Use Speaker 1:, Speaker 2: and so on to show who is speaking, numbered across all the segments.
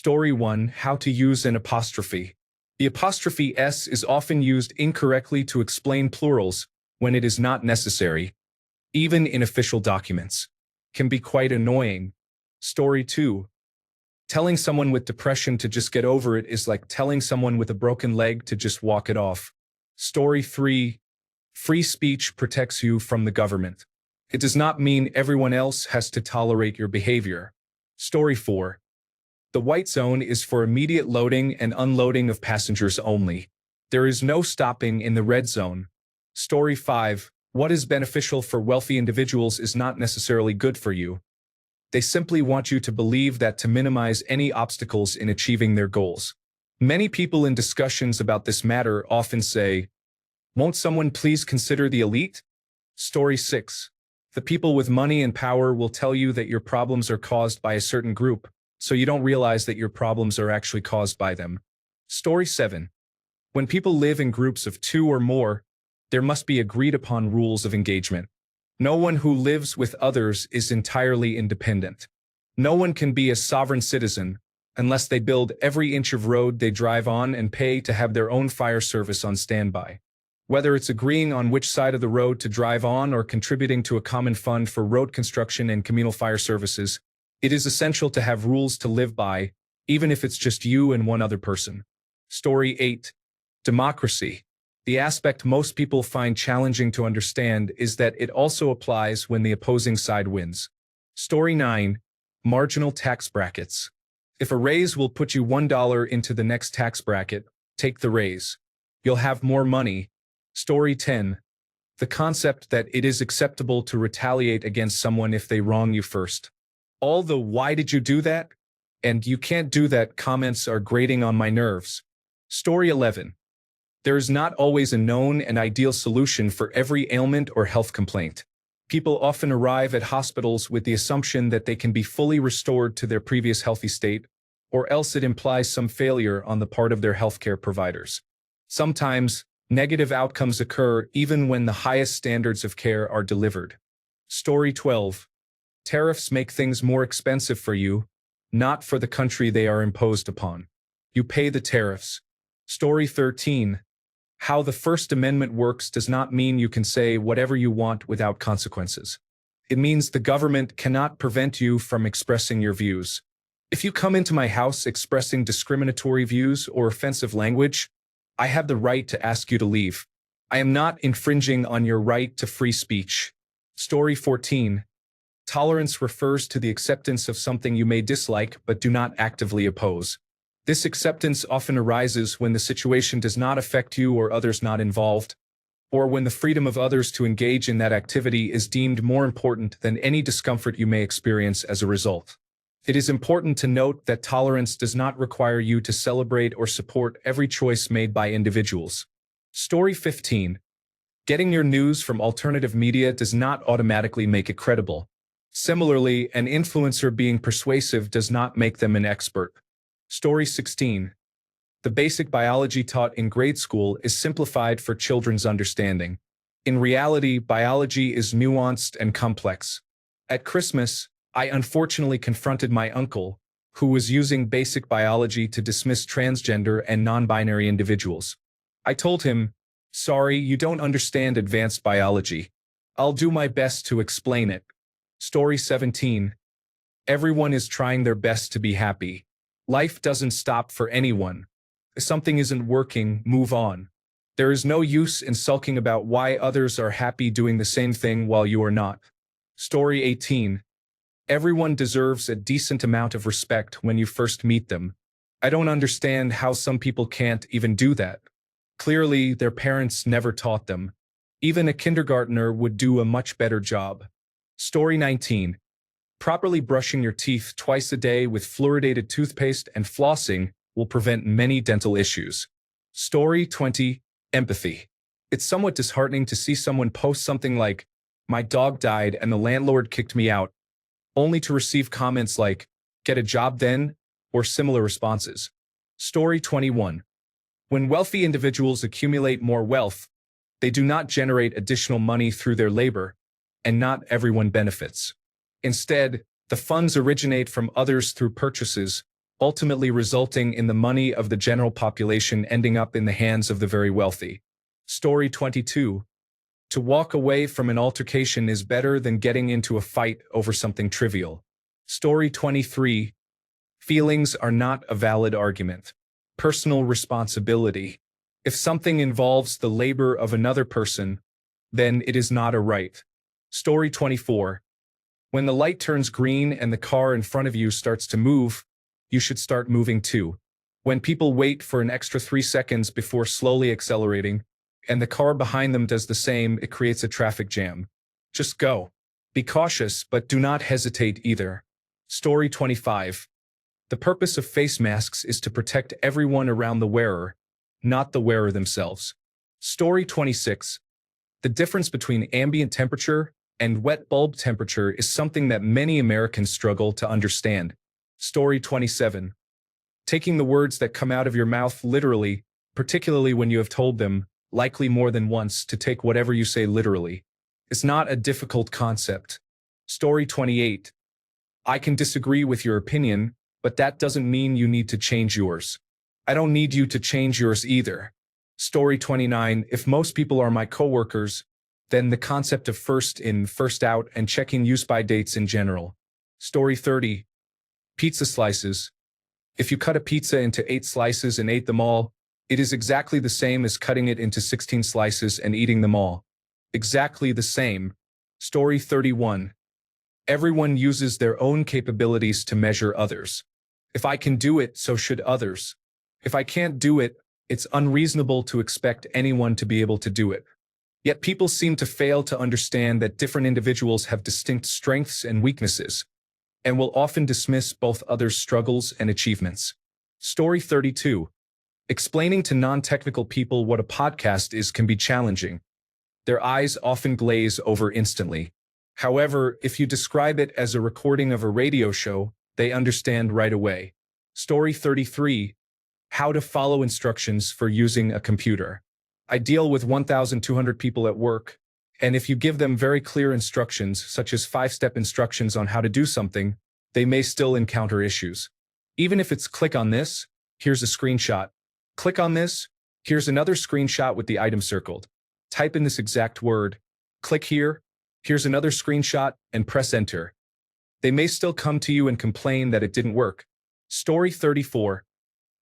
Speaker 1: Story 1: How to use an apostrophe. The apostrophe S is often used incorrectly to explain plurals when it is not necessary, even in official documents. Can be quite annoying. Story 2: Telling someone with depression to just get over it is like telling someone with a broken leg to just walk it off. Story 3: Free speech protects you from the government. It does not mean everyone else has to tolerate your behavior. Story 4: The white zone is for immediate loading and unloading of passengers only. There is no stopping in the red zone. Story 5: What is beneficial for wealthy individuals is not necessarily good for you. They simply want you to believe that to minimize any obstacles in achieving their goals. Many people in discussions about this matter often say, "Won't someone please consider the elite?" Story 6: The people with money and power will tell you that your problems are caused by a certain group, so you don't realize that your problems are actually caused by them. Story 7: When people live in groups of 2 or more, there must be agreed-upon rules of engagement. No one who lives with others is entirely independent. No one can be a sovereign citizen unless they build every inch of road they drive on and pay to have their own fire service on standby. Whether it's agreeing on which side of the road to drive on or contributing to a common fund for road construction and communal fire services, it is essential to have rules to live by, even if it's just you and one other person. Story 8: Democracy. The aspect most people find challenging to understand is that it also applies when the opposing side wins. Story 9: Marginal tax brackets. If a raise will put you $1 into the next tax bracket, take the raise. You'll have more money. Story 10: The concept that it is acceptable to retaliate against someone if they wrong you first. All the "why did you do that?" and "you can't do that" comments are grating on my nerves. Story 11: There is not always a known and ideal solution for every ailment or health complaint. People often arrive at hospitals with the assumption that they can be fully restored to their previous healthy state, or else it implies some failure on the part of their healthcare providers. Sometimes, negative outcomes occur even when the highest standards of care are delivered. Story 12: Tariffs make things more expensive for you, not for the country they are imposed upon. You pay the tariffs. Story 13: How the First Amendment works does not mean you can say whatever you want without consequences. It means the government cannot prevent you from expressing your views. If you come into my house expressing discriminatory views or offensive language, I have the right to ask you to leave. I am not infringing on your right to free speech. Story 14: Tolerance refers to the acceptance of something you may dislike but do not actively oppose. This acceptance often arises when the situation does not affect you or others not involved, or when the freedom of others to engage in that activity is deemed more important than any discomfort you may experience as a result. It is important to note that tolerance does not require you to celebrate or support every choice made by individuals. Story 15: Getting your news from alternative media does not automatically make it credible. Similarly, an influencer being persuasive does not make them an expert. Story 16: The basic biology taught in grade school is simplified for children's understanding. In reality, biology is nuanced and complex. At Christmas, I unfortunately confronted my uncle, who was using basic biology to dismiss transgender and non-binary individuals. I told him, "Sorry, you don't understand advanced biology. I'll do my best to explain it." Story 17: Everyone is trying their best to be happy. Life doesn't stop for anyone. If something isn't working, move on. There is no use in sulking about why others are happy doing the same thing while you are not. Story 18: Everyone deserves a decent amount of respect when you first meet them. I don't understand how some people can't even do that. Clearly, their parents never taught them. Even a kindergartner would do a much better job. Story 19: Properly brushing your teeth twice a day with fluoridated toothpaste and flossing will prevent many dental issues. Story 20: Empathy. It's somewhat disheartening to see someone post something like, "My dog died and the landlord kicked me out," only to receive comments like, "Get a job then," or similar responses. Story 21: When wealthy individuals accumulate more wealth, they do not generate additional money through their labor, and not everyone benefits. Instead, the funds originate from others through purchases, ultimately resulting in the money of the general population ending up in the hands of the very wealthy. Story 22. To walk away from an altercation is better than getting into a fight over something trivial. Story 23. Feelings are not a valid argument. Personal responsibility. If something involves the labor of another person, then it is not a right. Story 24. When the light turns green and the car in front of you starts to move, you should start moving too. When people wait for an extra 3 seconds before slowly accelerating, and the car behind them does the same, it creates a traffic jam. Just go. Be cautious, but do not hesitate either. Story 25. The purpose of face masks is to protect everyone around the wearer, not the wearer themselves. Story 26. The difference between ambient temperature and wet bulb temperature is something that many Americans struggle to understand. Story 27. Taking the words that come out of your mouth literally, particularly when you have told them, likely more than once, to take whatever you say literally, is not a difficult concept. Story 28. I can disagree with your opinion, but that doesn't mean you need to change yours. I don't need you to change yours either. Story 29. If most people are my coworkers, then the concept of first in, first out, and checking use-by dates in general. Story 30. Pizza slices. If you cut a pizza into 8 slices and ate them all, it is exactly the same as cutting it into 16 slices and eating them all. Exactly the same. Story 31. Everyone uses their own capabilities to measure others. If I can do it, so should others. If I can't do it, it's unreasonable to expect anyone to be able to do it. Yet people seem to fail to understand that different individuals have distinct strengths and weaknesses, and will often dismiss both others' struggles and achievements. Story 32. Explaining to non-technical people what a podcast is can be challenging. Their eyes often glaze over instantly. However, if you describe it as a recording of a radio show, they understand right away. Story 33. How to follow instructions for using a computer. I deal with 1,200 people at work, and if you give them very clear instructions, such as 5-step instructions on how to do something, they may still encounter issues. Even if it's click on this, here's a screenshot. Click on this, here's another screenshot with the item circled. Type in this exact word. Click here, here's another screenshot, and press enter. They may still come to you and complain that it didn't work. Story 34.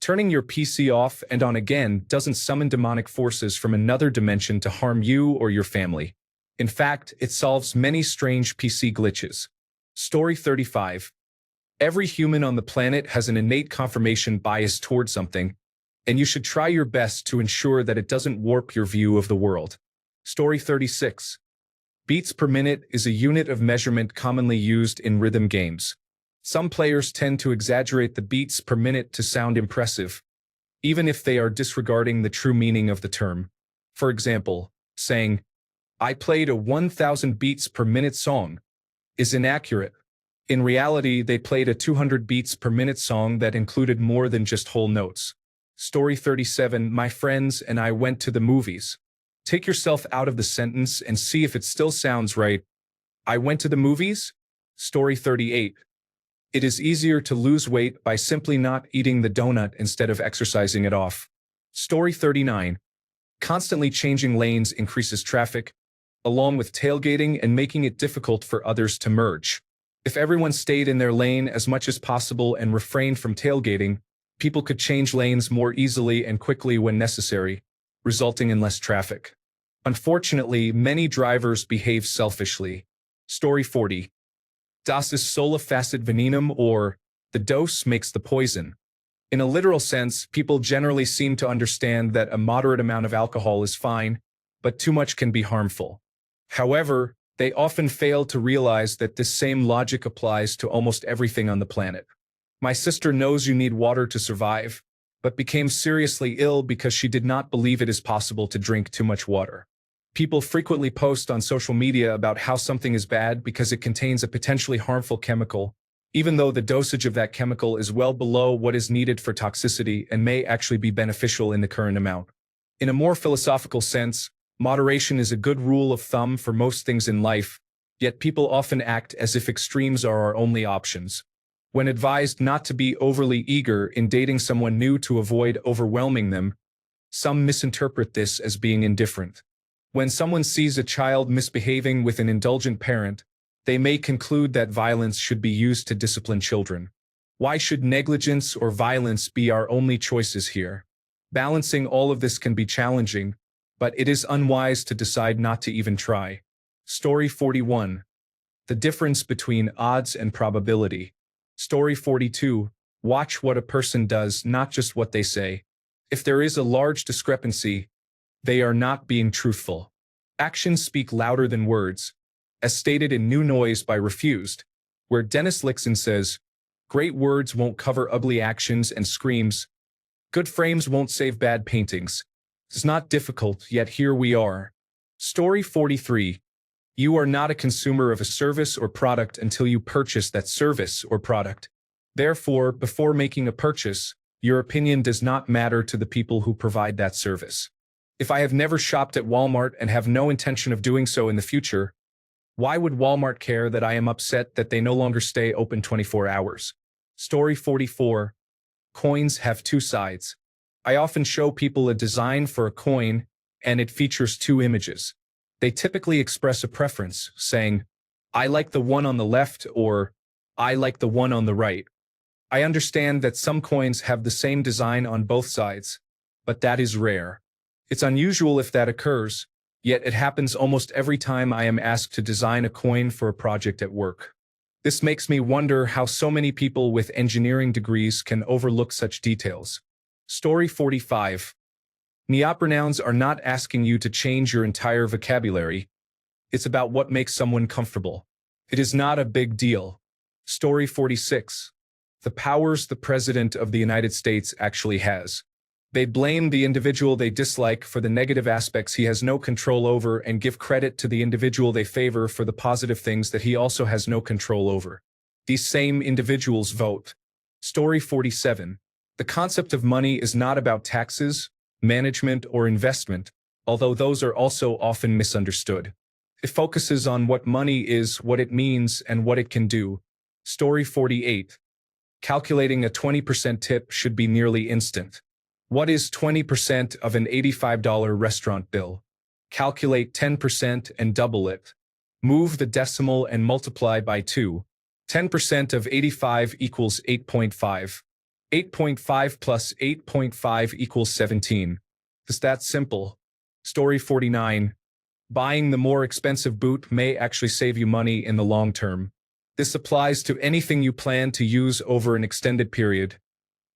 Speaker 1: Turning your PC off and on again doesn't summon demonic forces from another dimension to harm you or your family. In fact, it solves many strange PC glitches. Story 35. Every human on the planet has an innate confirmation bias toward something, and you should try your best to ensure that it doesn't warp your view of the world. Story 36. Beats per minute is a unit of measurement commonly used in rhythm games. Some players tend to exaggerate the beats per minute to sound impressive, even if they are disregarding the true meaning of the term. For example, saying, "I played a 1,000 beats per minute song," is inaccurate. In reality, they played a 200 beats per minute song that included more than just whole notes. Story 37. My friends and I went to the movies. Take yourself out of the sentence and see if it still sounds right. I went to the movies? Story 38. It is easier to lose weight by simply not eating the donut instead of exercising it off. Story 39. Constantly changing lanes increases traffic, along with tailgating and making it difficult for others to merge. If everyone stayed in their lane as much as possible and refrained from tailgating, people could change lanes more easily and quickly when necessary, resulting in less traffic. Unfortunately, many drivers behave selfishly. Story 40. Das ist sola facit venenum, or the dose makes the poison. In a literal sense, people generally seem to understand that a moderate amount of alcohol is fine, but too much can be harmful. However, they often fail to realize that this same logic applies to almost everything on the planet. My sister knows you need water to survive, but became seriously ill because she did not believe it is possible to drink too much water. People frequently post on social media about how something is bad because it contains a potentially harmful chemical, even though the dosage of that chemical is well below what is needed for toxicity and may actually be beneficial in the current amount. In a more philosophical sense, moderation is a good rule of thumb for most things in life, yet people often act as if extremes are our only options. When advised not to be overly eager in dating someone new to avoid overwhelming them, some misinterpret this as being indifferent. When someone sees a child misbehaving with an indulgent parent, they may conclude that violence should be used to discipline children. Why should negligence or violence be our only choices here? Balancing all of this can be challenging, but it is unwise to decide not to even try. Story 41. The difference between odds and probability. Story 42. Watch what a person does, not just what they say. If there is a large discrepancy, they are not being truthful. Actions speak louder than words, as stated in New Noise by Refused, where Dennis Lixon says, "Great words won't cover ugly actions and screams. Good frames won't save bad paintings." It's not difficult, yet here we are. Story 43. You are not a consumer of a service or product until you purchase that service or product. Therefore, before making a purchase, your opinion does not matter to the people who provide that service. If I have never shopped at Walmart and have no intention of doing so in the future, why would Walmart care that I am upset that they no longer stay open 24 hours? Story 44. Coins have two sides. I often show people a design for a coin, and it features two images. They typically express a preference, saying, "I like the one on the left," or "I like the one on the right." I understand that some coins have the same design on both sides, but that is rare. It's unusual if that occurs, yet it happens almost every time I am asked to design a coin for a project at work. This makes me wonder how so many people with engineering degrees can overlook such details. Story 45. Neopronouns are not asking you to change your entire vocabulary. It's about what makes someone comfortable. It is not a big deal. Story 46. The powers the President of the United States actually has. They blame the individual they dislike for the negative aspects he has no control over and give credit to the individual they favor for the positive things that he also has no control over. These same individuals vote. Story 47. The concept of money is not about taxes, management, or investment, although those are also often misunderstood. It focuses on what money is, what it means, and what it can do. Story 48. Calculating a 20% tip should be nearly instant. What is 20% of an $85 restaurant bill? Calculate 10% and double it. Move the decimal and multiply by 2. 10% of 85 equals 8.5. 8.5 plus 8.5 equals 17. It's that simple. Story 49. Buying the more expensive boot may actually save you money in the long term. This applies to anything you plan to use over an extended period,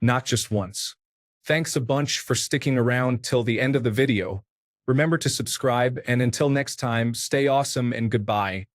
Speaker 1: not just once. Thanks a bunch for sticking around till the end of the video. Remember to subscribe, and until next time, stay awesome and goodbye.